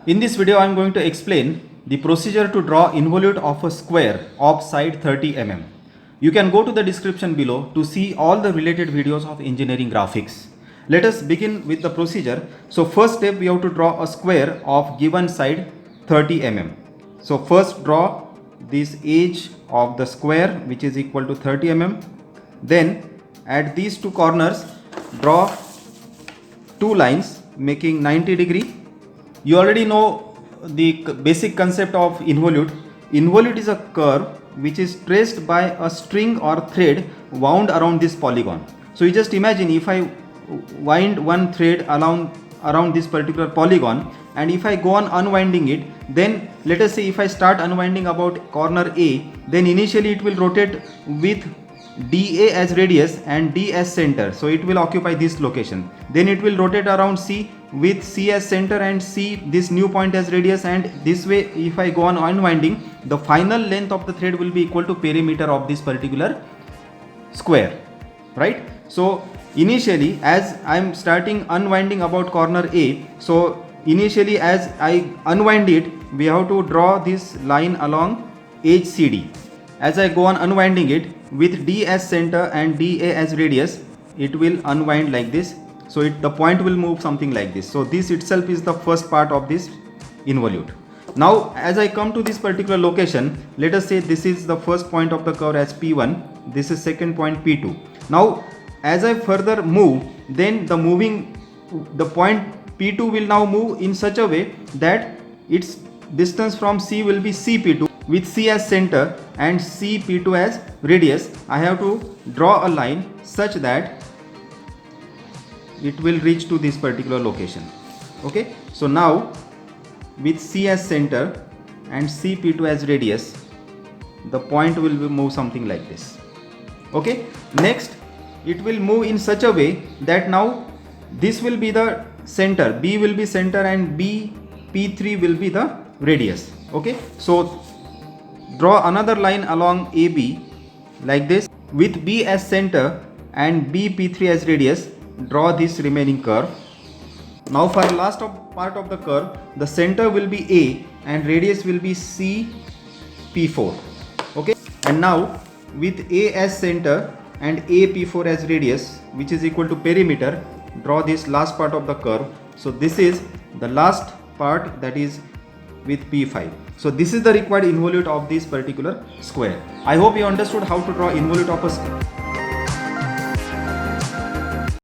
In this video, I am going to explain the procedure to draw involute of a square of side 30 mm. You can go to the description below to see all the related videos of engineering graphics. Let us begin with the procedure. So first step, we have to draw a square of given side 30 mm. So first draw this edge of the square which is equal to 30 mm. Then at these two corners, draw two lines making 90 degree. You already know the basic concept of involute. Involute is a curve which is traced by a string or thread wound around this polygon. So you just imagine if I wind one thread around this particular polygon, and if I go on unwinding it, then let us say if I start unwinding about corner A, then initially it will rotate with DA as radius and D as center, so it will occupy this location. Then it will rotate around C with C as center and C this new point as radius, and this way if I go on unwinding, the final length of the thread will be equal to perimeter of this particular square, right? So initially as I am starting unwinding about corner A, so initially as I unwind it, we have to draw this line along edge CD. As I go on unwinding it with D as center and DA as radius, it will unwind like this. So the point will move something like this. So this itself is the first part of this involute. Now as I come to this particular location, let us say this is the first point of the curve as P1, this is second point P2. Now as I further move, then the point P2 will now move in such a way that its distance from C will be CP2 with C as center and CP2 as radius. I have to draw a line such that it will reach to this particular location. Okay, so now with C as center and CP2 as radius, the point will move something like this. Okay, next it will move in such a way that now this will be the center, B will be center and P3 will be the radius. Okay, so draw another line along AB like this with B as center and P3 as radius. Draw this remaining curve. Now for the last part of the curve, the center will be A and radius will be CP4. Okay, and now with A as center and AP4 as radius, which is equal to perimeter, draw this last part of the curve. So this is the last part, that is with P5. So this is the required involute of this particular square. I hope you understood how to draw involute of a square.